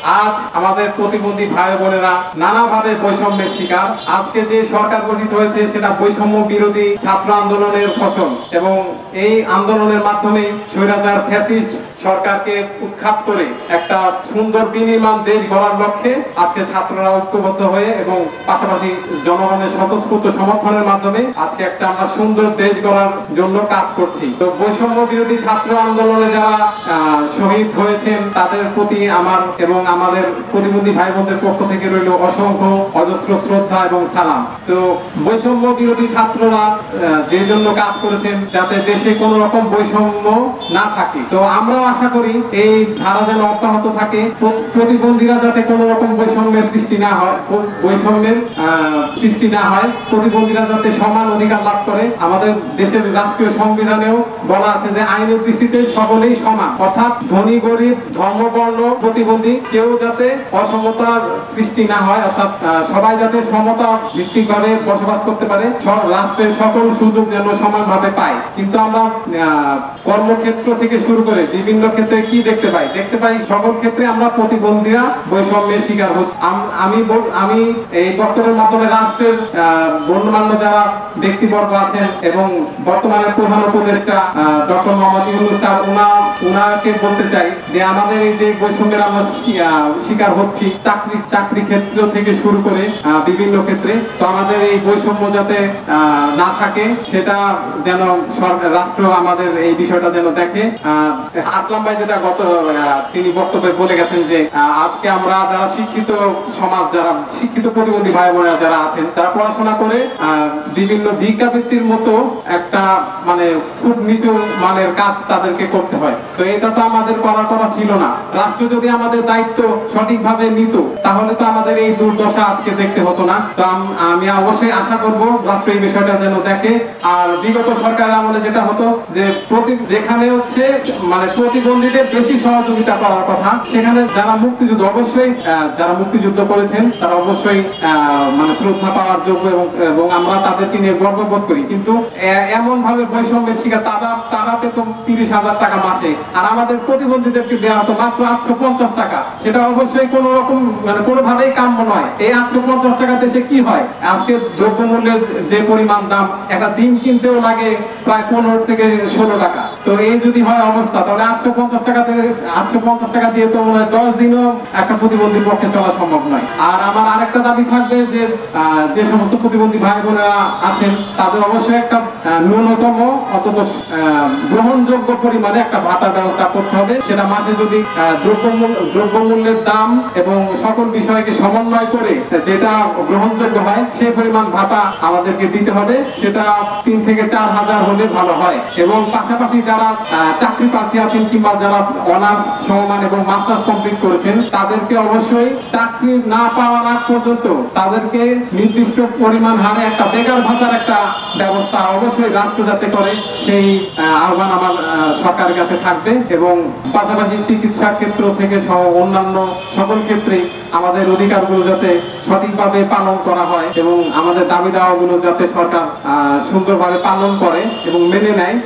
আজ আমাদের প্রতিবন্ধী ভাই বোনেরা নানাভাবে বৈষম্যের শিকার। আজকে যে সরকার গঠিত হয়েছে সেটা বৈষম্য বিরোধী ছাত্র আন্দোলনের ফসল এবং এই আন্দোলনের মাধ্যমে স্বৈরাচার ফ্যাসিস্ট সরকারকে উৎখাত করে একটা সুন্দর বিনির্মাণ দেশ গড়ার লক্ষ্যে আজকে ছাত্ররা ঐক্যবদ্ধ হয়ে এবং পাশাপাশি জনগণের স্বতঃস্ফূর্ত সমর্থনের মাধ্যমে আজকে একটা আমরা সুন্দর দেশ গড়ার জন্য কাজ করছি। তো বৈষম্য বিরোধী ছাত্র আন্দোলনে যারা শহীদ হয়েছেন তাদের প্রতি আমার এবং আমাদের প্রতিবন্ধী ভাই বোনদের পক্ষ থেকে রইল অসংখ্য অজস্র শ্রদ্ধা এবং সালাম। তো বৈষম্য বিরোধী ছাত্ররা যে জন্য কাজ করেছেন যাতে দেশে কোনো রকম বৈষম্য না থাকে, তো আমরাও আশা করি এই ধারা যেন অব্যাহত থাকে। প্রতিবন্ধীরা যাতে কোনো রকম বৈষম্যের সৃষ্টি না হয়, প্রতিবন্ধীরা যাতে সমান অধিকার লাভ করে। আমাদের দেশের রাষ্ট্রীয় সংবিধানেও বলা আছে যে আইনের দৃষ্টিতে সকলেই সমান, অর্থাৎ ধনী গরিব ধর্ম বর্ণ প্রতিবন্ধী কেউ যাতে অসমতার সৃষ্টি না হয়, অর্থাৎ সবাই যাতে সমতা ভিত্তিক ভাবে বসবাস করতে পারে, রাষ্ট্রের সকল সুযোগ যেন সমানভাবে পায়। কিন্তু আমরা কর্মক্ষেত্র থেকে শুরু করে বিভিন্ন ক্ষেত্রে কি দেখতে পাই সকল ক্ষেত্রে আমরা প্রতিবন্ধীরা বৈষম্যের শিকার হচ্ছি। আমি এই বক্তব্যের মাধ্যমে রাষ্ট্রের গণ্যমান্য যারা ব্যক্তিবর্গ আছেন এবং বর্তমানে প্রধান উপদেষ্টা ডক্টর মোহাম্মদ ইউনূস স্যার উনাকে বলতে চাই যে আমাদের এই যে বৈষম্যের আমরা শিকার হচ্ছি চাকরি ক্ষেত্র থেকে শুরু করে বিভিন্ন ক্ষেত্রে, তো আমাদের এই বৈষম্য যাতে না থাকে সেটা যেন রাষ্ট্র আমাদের এই বিষয়টা যেন দেখে। আসলাম ভাই যেটা তিনি বক্তব্যে বলে গেছেন যে আজকে আমরা যারা শিক্ষিত সমাজ, যারা শিক্ষিত প্রতিবন্ধী ভাই বোনেরা যারা আছেন তারা পড়াশোনা করে বিভিন্ন ভিক্ষাবৃত্তির মতো একটা মানে খুব নিচু মানের কাজ তাদেরকে করতে হয়। তো এটা তো আমাদের করার কথা ছিল না। রাষ্ট্র যদি আমাদের দায়িত্ব সঠিকভাবে নিত তাহলে তো আমাদের এই দুর্দশা আজকে দেখতে হতো না। তো আমি অবশ্যই আশা করব রাষ্ট্র এই বিষয়টা যেন দেখে। আর বিগত সরকারের আমলে যেটা হতো যে যেখানে হচ্ছে মানে প্রতিবন্ধীদের বেশি সহযোগিতা করার কথা, সেখানে যারা মুক্তিযুদ্ধ করেছেন তারা অবশ্যই মানে শ্রদ্ধা পাওয়ার যোগ্য এবং আমরা তাদেরকে নিয়ে গর্ববোধ করি। কিন্তু এমন ভাবে বৈষম্যের শিকার তারা পেত 30,000 টাকা মাসে, আর আমাদের প্রতিবন্ধীদেরকে দেওয়া হতো মাত্র 850 টাকা। সেটা অবশ্যই কোন রকম মানে কোনোভাবেই কাম্য নয়। এই 850 টাকা দেশে কি হয়? আজকে দ্রব্যমূল্যের যে পরিমাণ দাম, একটা ডিম কিনতেও লাগে প্রায় 15 থেকে 16 টাকা। তো এই যদি হয় অবস্থা, তাহলে 850 টাকা দিয়ে তো মনে হয় 10 দিনও একটা প্রতিবন্ধীর পক্ষে চলা সম্ভব নয়। আর আমার আরেকটা দাবি থাকবে যে সমস্ত প্রতিবন্ধী ভাই বোনেরা আছেন তাদের অবশ্যই একটা ন্যূনতম অন্তত গ্রহণযোগ্য পরিমাণে একটা ভাতার ব্যবস্থা করতে হবে। সেটা মাসে যদি দ্রব্যমূল্যের দাম এবং সকল বিষয়কে সমন্বয় করে যেটা গ্রহণযোগ্য হয় সেই পরিমাণ ভাতা আমাদেরকে দিতে হবে। সেটা 3 থেকে 4 হাজার হলে ভালো হয়। এবং পাশাপাশি যারা চাকরি প্রার্থী আছেন কিংবা যারা অনার্স সমমান এবং মাস্টার্স কমপ্লিট করেছেন তাদেরকে অবশ্যই চাকরি না পাওয়ার আগ পর্যন্ত তাদেরকে নির্দিষ্ট পরিমাণ হারে একটা বেকার ভাতার একটা ব্যবস্থা অবশ্যই রাষ্ট্র যাতে করে সেই আহ্বান আমার সরকারের কাছে থাকবে। এবং পাশাপাশি চিকিৎসা ক্ষেত্র থেকে সহ অন্যান্য সকল ক্ষেত্রে আমাদের অধিকারগুলো যাতে সঠিকভাবে পালন করা হয় এবং আমাদের দাবি দাওয়াগুলো যাতে সরকার সুন্দরভাবে পালন করে এবং মেনে নেয়।